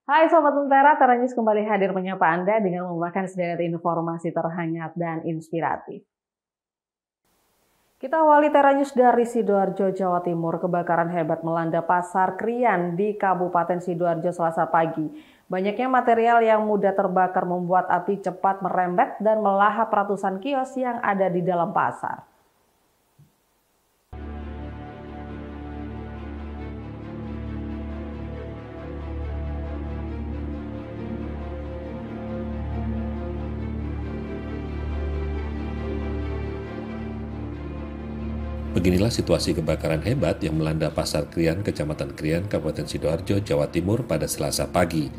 Hai Sobat Lentera, Tera News kembali hadir menyapa Anda dengan membawakan sederet informasi terhangat dan inspiratif. Kita awali Tera News dari Sidoarjo, Jawa Timur. Kebakaran hebat melanda Pasar Krian di Kabupaten Sidoarjo Selasa pagi. Banyaknya material yang mudah terbakar membuat api cepat merembet dan melahap ratusan kios yang ada di dalam pasar. Beginilah situasi kebakaran hebat yang melanda Pasar Krian, Kecamatan Krian, Kabupaten Sidoarjo, Jawa Timur pada Selasa pagi.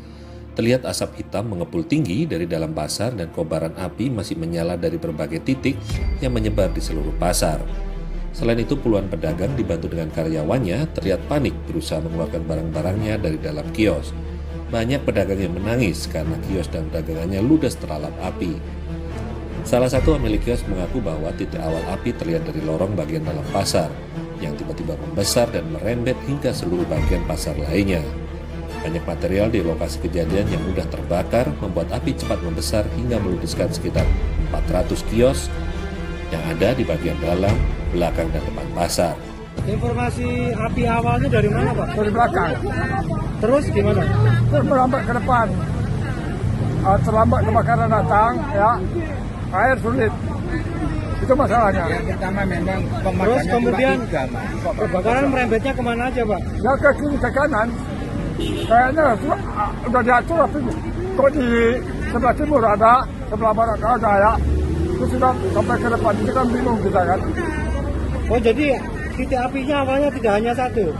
Terlihat asap hitam mengepul tinggi dari dalam pasar dan kobaran api masih menyala dari berbagai titik yang menyebar di seluruh pasar. Selain itu, puluhan pedagang dibantu dengan karyawannya terlihat panik berusaha mengeluarkan barang-barangnya dari dalam kios. Banyak pedagang yang menangis karena kios dan dagangannya ludes terlalap api. Salah satu pemilik kios mengaku bahwa titik awal api terlihat dari lorong bagian dalam pasar yang tiba-tiba membesar dan merembet hingga seluruh bagian pasar lainnya. Banyak material di lokasi kejadian yang mudah terbakar membuat api cepat membesar hingga meludeskan sekitar 400 kios yang ada di bagian dalam, belakang, dan depan pasar. Informasi api awalnya dari mana, Pak? Dari belakang. Terus gimana? Terus merambat ke depan. Terlambat kebakaran datang, ya. Air sulit. Itu masalahnya. Yang pertama memang Terus pemadamnya kemudian cuma 3, Mas. kebakaran merembetnya kemana aja, Pak? Ya ke kiri ke kanan. Kayaknya udah diatur tapi kok di sebelah timur ada, sebelah barat ada ya. Itu sudah sampai ke depan. Itu kan bingung kita kan. Oh, jadi titik apinya awalnya tidak hanya satu?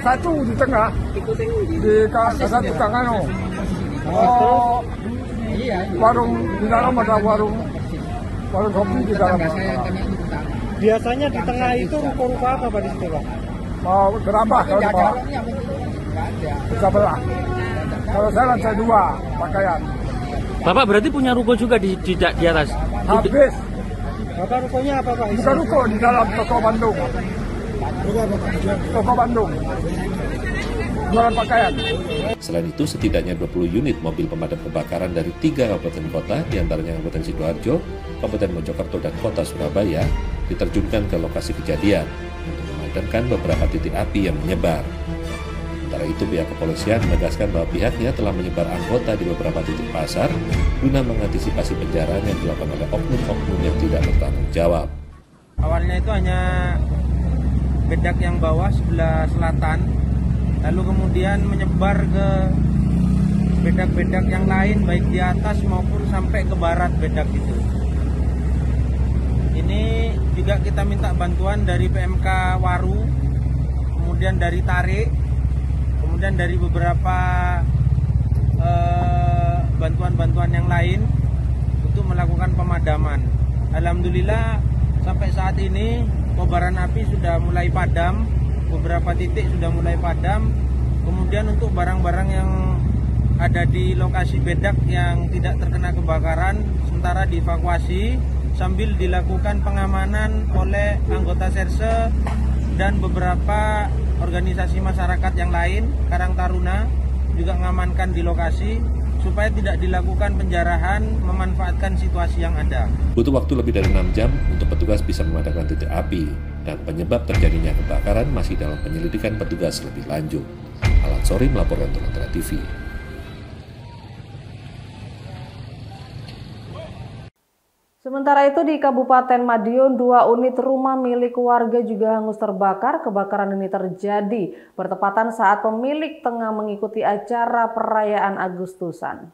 Satu di tengah. Di satu tengah. Terus? Warung di dalam ada warung kopi di dalam. Biasanya di tengah itu ruko-ruko apa, Pak, di situ, Pak? Mau gerabah kalau di bawah. Bisa belah. Kalau saya lantai 2 pakaian. Bapak berarti punya ruko juga di atas? Habis. Bapak rukonya apa, Pak? Bukan ruko di dalam toko Bandung. Toko Bandung. Jualan pakaian. Selain itu, setidaknya 20 unit mobil pemadam kebakaran dari 3 kabupaten kota, diantaranya Kabupaten Sidoarjo, Kabupaten Mojokerto, dan Kota Surabaya, diterjunkan ke lokasi kejadian untuk memadamkan beberapa titik api yang menyebar. Sementara itu, pihak kepolisian menegaskan bahwa pihaknya telah menyebar anggota di beberapa titik pasar guna mengantisipasi penjarahan yang dilakukan oleh oknum-oknum yang tidak bertanggung jawab. Awalnya itu hanya bedak yang bawah sebelah selatan, lalu kemudian menyebar ke bedak-bedak yang lain baik di atas maupun sampai ke barat bedak itu. Ini juga kita minta bantuan dari PMK Waru, kemudian dari Tarik, kemudian dari beberapa bantuan-bantuan yang lain untuk melakukan pemadaman. Alhamdulillah sampai saat ini kobaran api sudah mulai padam. Beberapa titik sudah mulai padam. Kemudian untuk barang-barang yang ada di lokasi bedak yang tidak terkena kebakaran sementara dievakuasi sambil dilakukan pengamanan oleh anggota Serse dan beberapa organisasi masyarakat yang lain. Karang Taruna juga mengamankan di lokasi supaya tidak dilakukan penjarahan memanfaatkan situasi yang ada. Butuh waktu lebih dari 6 jam untuk petugas bisa memadamkan titik api, dan penyebab terjadinya kebakaran masih dalam penyelidikan petugas lebih lanjut. Alan Sori melaporkan untuk Lentera TV. Sementara itu di Kabupaten Madiun, 2 unit rumah milik warga juga hangus terbakar. Kebakaran ini terjadi bertepatan saat pemilik tengah mengikuti acara perayaan Agustusan.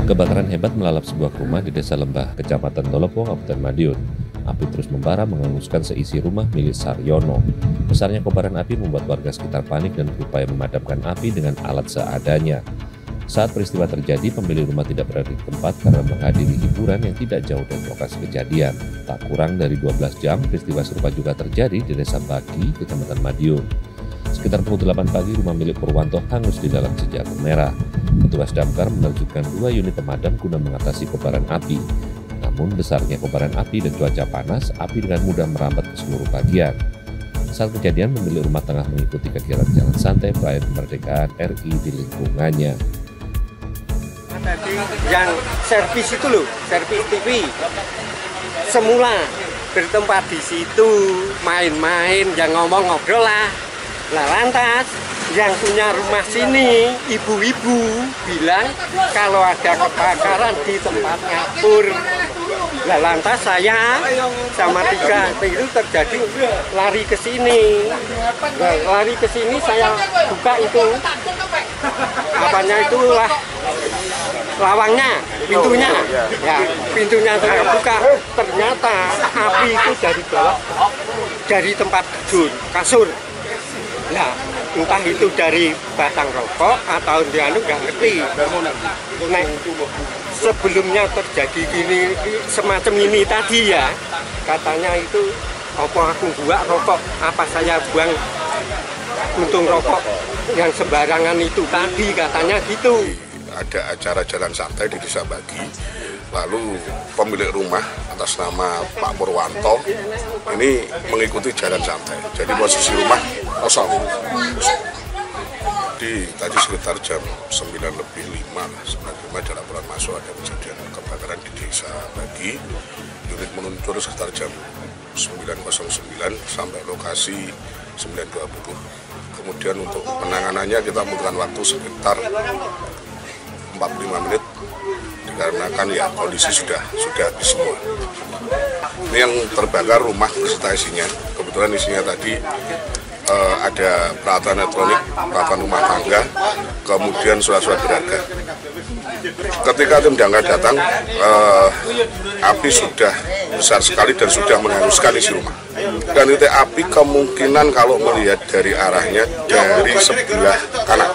Kebakaran hebat melalap sebuah rumah di Desa Lembah, Kecamatan Tolopo, Kabupaten Madiun. Api terus membara menghanguskan seisi rumah milik Saryono. Besarnya kobaran api membuat warga sekitar panik dan berupaya memadamkan api dengan alat seadanya. Saat peristiwa terjadi, pemilik rumah tidak berada di tempat karena menghadiri hiburan yang tidak jauh dari lokasi kejadian. Tak kurang dari 12 jam, peristiwa serupa juga terjadi di Desa Bagi, Kecamatan Madiun. Sekitar pukul 8 pagi, rumah milik Purwanto hangus di dalam si jagung merah. Petugas damkar menerjunkan 2 unit pemadam guna mengatasi kobaran api. Namun besarnya kobaran api dan cuaca panas, api dengan mudah merambat ke seluruh bagian. Saat kejadian, pemilik rumah tengah mengikuti kegiatan jalan santai perayaan kemerdekaan RI di lingkungannya. Tadi yang servis itu loh, servis TV. Semula bertempat di situ, main-main, yang ngomong ngobrol lah. Nah lantas yang punya rumah sini, ibu-ibu bilang kalau ada kebakaran di tempat ngapur. Nah lantas saya sama 3 itu terjadi lari ke sini. Nah, lari ke sini saya buka itu apanya itulah lawangnya, pintunya. Ya, pintunya saya buka. Ternyata api itu dari bawah, dari tempat tidur, kasur. Nah, entah itu dari batang rokok atau dia nggak ngerti. Nah, sebelumnya terjadi gini semacam ini tadi ya, katanya itu apa aku buang rokok, apa saya buang puntung rokok yang sembarangan itu tadi, katanya gitu. Ada acara jalan santai di Desa Bagi, lalu pemilik rumah atas nama Pak Purwanto ini mengikuti jalan santai, jadi posisi rumah kosong. Tadi sekitar jam 9:05 ada laporan masuk ada kejadian kebakaran di Desa Bagi. Unit meluncur sekitar jam 9:09 sampai lokasi 9:20. Kemudian untuk penanganannya kita membutuhkan waktu sekitar 45 menit dikarenakan ya kondisi sudah habis semua. Ini yang terbakar rumah beserta isinya. Kebetulan isinya tadi ada peralatan elektronik, peralatan rumah tangga, kemudian surat-surat berharga. Ketika tim damkar datang, api sudah besar sekali dan sudah menghanguskan isi rumah. Dan titik api kemungkinan kalau melihat dari arahnya dari sebelah kanan.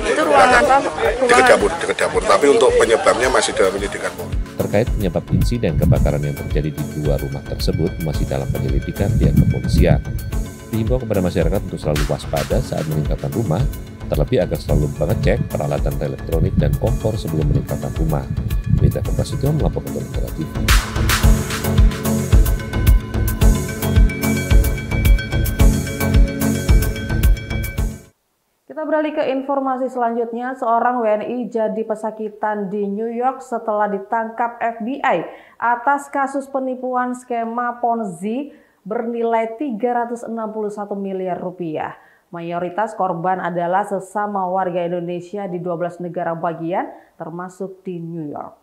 Itu ruangan apa? Dekat dapur. Tapi untuk penyebabnya masih dalam penyelidikan. Terkait penyebab insiden kebakaran yang terjadi di 2 rumah tersebut masih dalam penyelidikan pihak kepolisian. Dihimbau kepada masyarakat untuk selalu waspada saat meninggalkan rumah, terlebih agar selalu mengecek peralatan elektronik dan kompor sebelum meninggalkan rumah. Berita Kompas itu melaporkan untuk Negara TV. Kita beralih ke informasi selanjutnya. Seorang WNI jadi pesakitan di New York setelah ditangkap FBI atas kasus penipuan skema Ponzi bernilai 361 miliar rupiah. Mayoritas korban adalah sesama warga Indonesia di 12 negara bagian, termasuk di New York.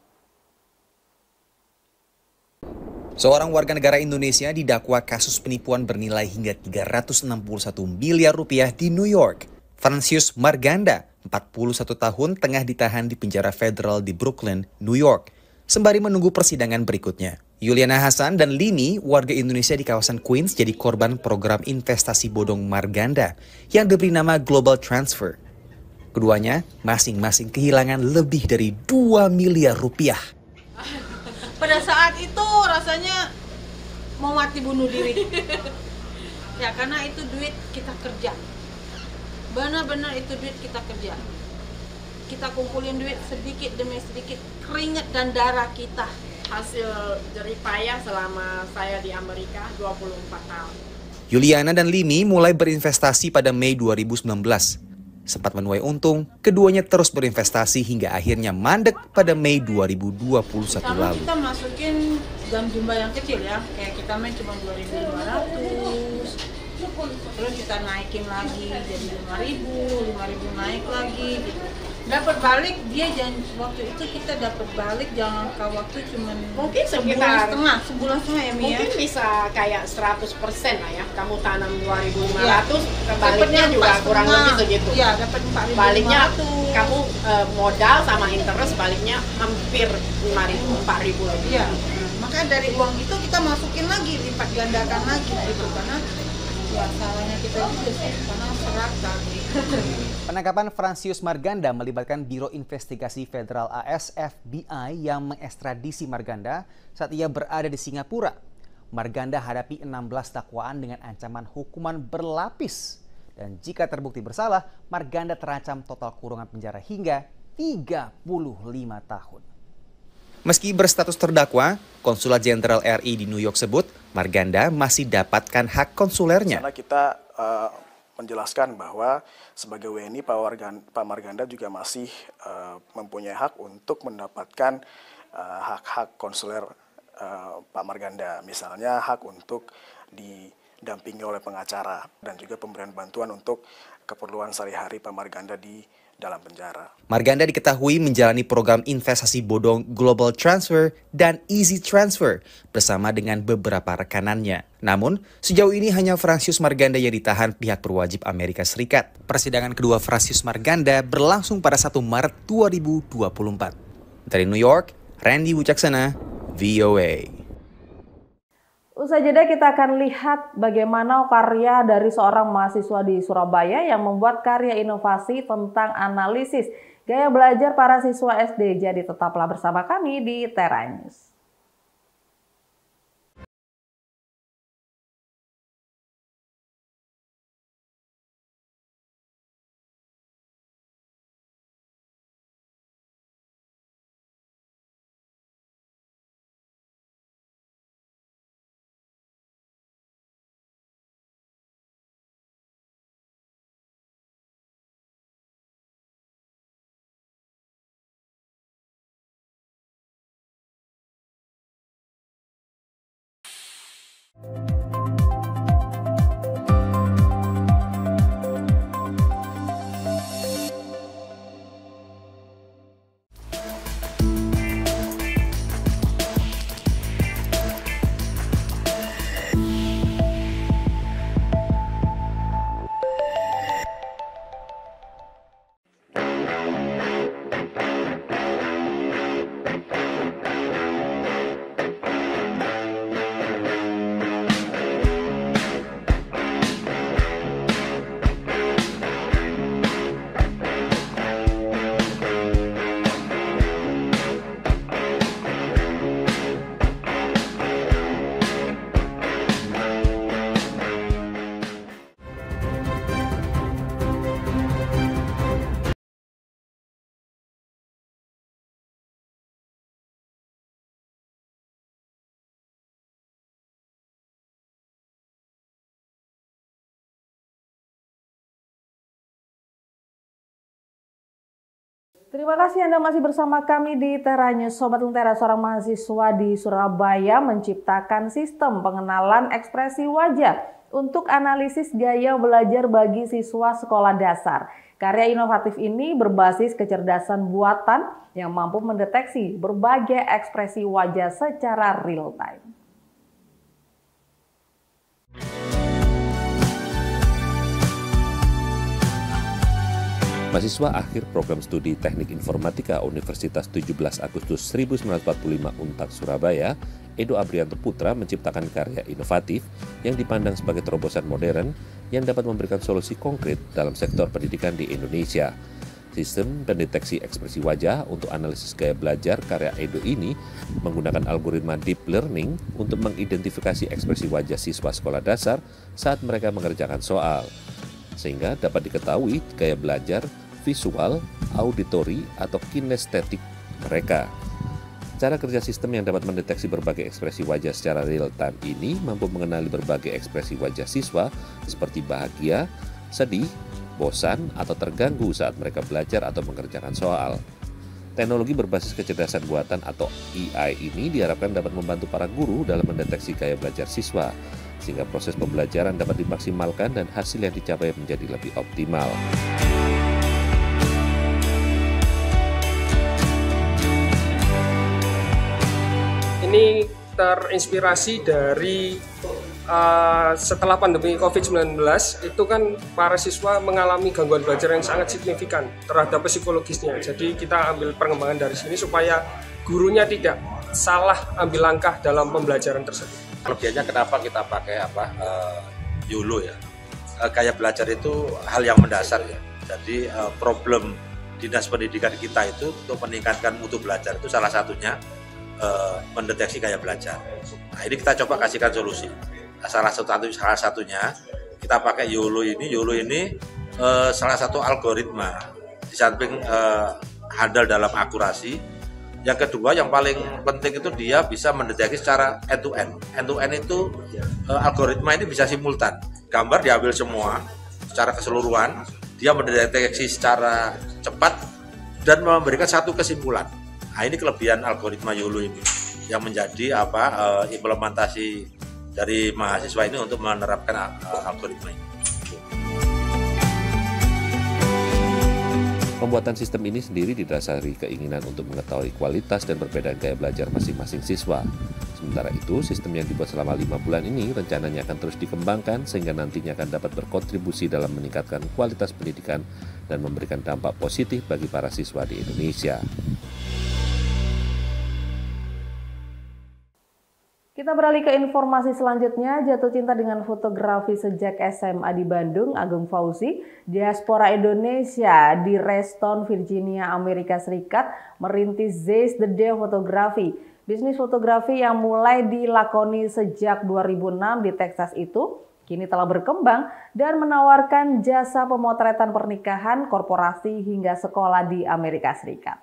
Seorang warga negara Indonesia didakwa kasus penipuan bernilai hingga 361 miliar rupiah di New York. Francius Marganda, 41 tahun, tengah ditahan di penjara federal di Brooklyn, New York, sembari menunggu persidangan berikutnya. Yuliana Hasan dan Lini, warga Indonesia di kawasan Queens, jadi korban program investasi bodong Marganda yang diberi nama Global Transfer. Keduanya masing-masing kehilangan lebih dari 2 miliar rupiah. Pada saat itu rasanya mau mati bunuh diri. Ya karena itu duit kita kerja. Benar-benar itu duit kita kerja. Kita kumpulin duit sedikit demi sedikit, keringat dan darah kita. Hasil jerih payah selama saya di Amerika 24 tahun. Yuliana dan Lini mulai berinvestasi pada Mei 2019. Sempat menuai untung, keduanya terus berinvestasi hingga akhirnya mandek pada Mei 2021 Karena lalu. kita masukin dalam jumlah yang kecil ya, kayak kita main cuma 2.500. Terus kita naikin lagi jadi 5.000 naik lagi gitu. Dapat balik dia waktu itu kita dapat balik jangka waktu cuma Mungkin sebulan sekitar setengah ya Mi. mungkin bisa kayak 100% lah ya. Kamu tanam 2.500, baliknya juga kurang lebih segitu. Iya, dapat 4.500. Baliknya kamu modal sama interest baliknya hampir 4.000 lebih. Iya. Makanya dari uang itu kita masukin lagi, lipat gandakan lagi gitu karena salahnya kita juga sih, karena seragam. Penangkapan Francius Marganda melibatkan Biro Investigasi Federal AS FBI yang mengekstradisi Marganda saat ia berada di Singapura. Marganda hadapi 16 dakwaan dengan ancaman hukuman berlapis. Dan jika terbukti bersalah, Marganda terancam total kurungan penjara hingga 35 tahun. Meski berstatus terdakwa, Konsulat Jenderal RI di New York sebut Marganda masih dapatkan hak konsulernya. Karena kita menjelaskan bahwa sebagai WNI Pak Marganda juga masih mempunyai hak untuk mendapatkan hak-hak konsuler Pak Marganda, misalnya hak untuk didampingi oleh pengacara dan juga pemberian bantuan untuk keperluan sehari-hari Pak Marganda di dalam penjara. Marganda diketahui menjalani program investasi bodong Global Transfer dan Easy Transfer bersama dengan beberapa rekanannya. Namun, sejauh ini hanya Fransius Marganda yang ditahan pihak berwajib Amerika Serikat. Persidangan kedua Fransius Marganda berlangsung pada 1 Maret 2024. Dari New York, Randy Wucaksana, VOA. Usai jeda kita akan lihat bagaimana karya dari seorang mahasiswa di Surabaya yang membuat karya inovasi tentang analisis gaya belajar para siswa SD. Jadi tetaplah bersama kami di Tera News. Terima kasih Anda masih bersama kami di Tera News. Sobat Lentera, seorang mahasiswa di Surabaya menciptakan sistem pengenalan ekspresi wajah untuk analisis gaya belajar bagi siswa sekolah dasar. Karya inovatif ini berbasis kecerdasan buatan yang mampu mendeteksi berbagai ekspresi wajah secara real time. Mahasiswa akhir program studi Teknik Informatika Universitas 17 Agustus 1945 Untak Surabaya, Edo Abrianto Putra menciptakan karya inovatif yang dipandang sebagai terobosan modern yang dapat memberikan solusi konkret dalam sektor pendidikan di Indonesia. Sistem pendeteksi ekspresi wajah untuk analisis gaya belajar karya Edo ini menggunakan algoritma deep learning untuk mengidentifikasi ekspresi wajah siswa sekolah dasar saat mereka mengerjakan soal, sehingga dapat diketahui gaya belajar, visual, auditori, atau kinestetik mereka. Cara kerja sistem yang dapat mendeteksi berbagai ekspresi wajah secara real time ini mampu mengenali berbagai ekspresi wajah siswa seperti bahagia, sedih, bosan, atau terganggu saat mereka belajar atau mengerjakan soal. Teknologi berbasis kecerdasan buatan atau AI ini diharapkan dapat membantu para guru dalam mendeteksi gaya belajar siswa, sehingga proses pembelajaran dapat dimaksimalkan dan hasil yang dicapai menjadi lebih optimal. Ini terinspirasi dari setelah pandemi COVID-19 itu kan para siswa mengalami gangguan belajar yang sangat signifikan terhadap psikologisnya. Jadi kita ambil pengembangan dari sini supaya gurunya tidak salah ambil langkah dalam pembelajaran tersebut. Kelebihannya kenapa kita pakai YOLO ya? Gaya belajar itu hal yang mendasar ya. Jadi problem dinas pendidikan kita itu untuk meningkatkan mutu belajar itu salah satunya mendeteksi gaya belajar. Nah ini kita coba kasihkan solusi. Salah satunya kita pakai YOLO ini. YOLO ini salah satu algoritma di samping handal dalam akurasi, Yang kedua yang paling penting itu dia bisa mendeteksi secara end to end. End to end itu algoritma ini bisa simultan. Gambar diambil semua secara keseluruhan, dia mendeteksi secara cepat dan memberikan satu kesimpulan. Nah, ini kelebihan algoritma YOLO ini yang menjadi implementasi dari mahasiswa ini untuk menerapkan algoritma ini. Pembuatan sistem ini sendiri didasari keinginan untuk mengetahui kualitas dan perbedaan gaya belajar masing-masing siswa. Sementara itu, sistem yang dibuat selama 5 bulan ini rencananya akan terus dikembangkan sehingga nantinya akan dapat berkontribusi dalam meningkatkan kualitas pendidikan dan memberikan dampak positif bagi para siswa di Indonesia. Kita beralih ke informasi selanjutnya. Jatuh cinta dengan fotografi sejak SMA di Bandung, Agung Fauzi, diaspora Indonesia di Reston, Virginia, Amerika Serikat, merintis Zeiss The Day Fotografi. Bisnis fotografi yang mulai dilakoni sejak 2006 di Texas itu kini telah berkembang dan menawarkan jasa pemotretan pernikahan, korporasi hingga sekolah di Amerika Serikat.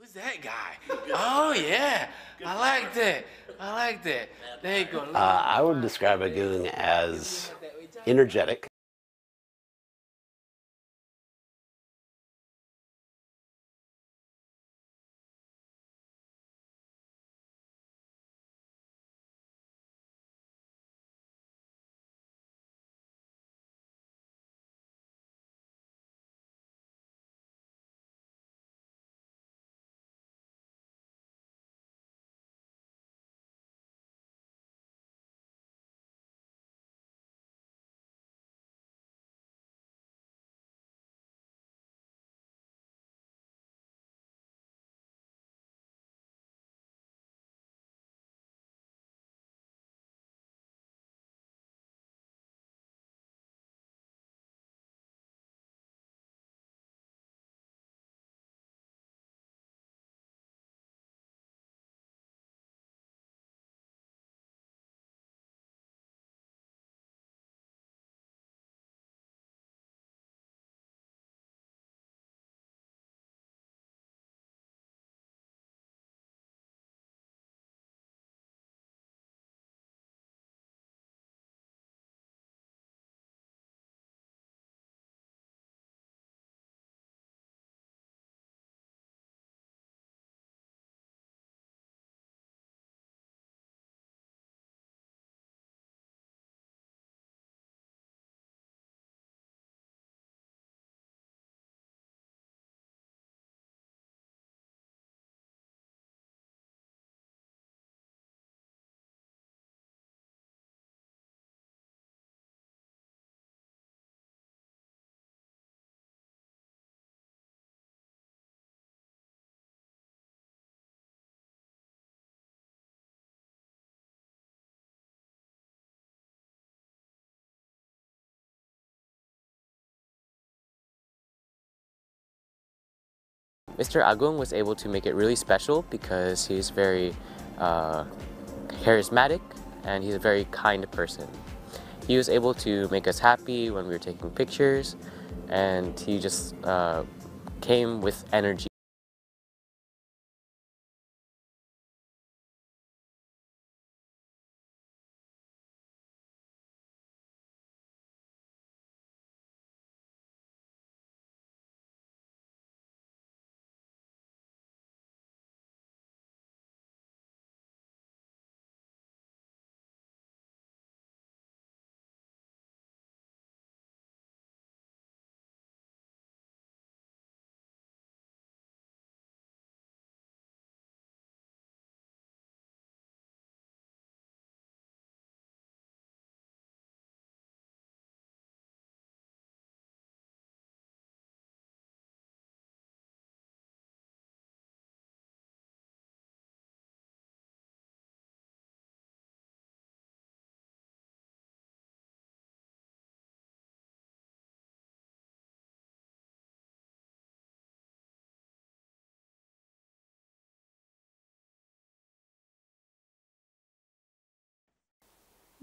Who's that guy? Oh yeah, I like that. I like that. There you go. I would describe Agung as energetic. Mr. Agung was able to make it really special because he's very charismatic and he's a very kind person. He was able to make us happy when we were taking pictures, and he just came with energy.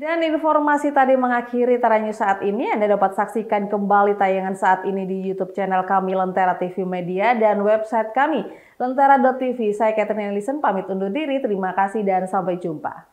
Dan informasi tadi mengakhiri Tara News saat ini. Anda dapat saksikan kembali tayangan saat ini di YouTube channel kami Lentera TV Media dan website kami lentera.tv. Saya Catherine Ellison pamit undur diri. Terima kasih dan sampai jumpa.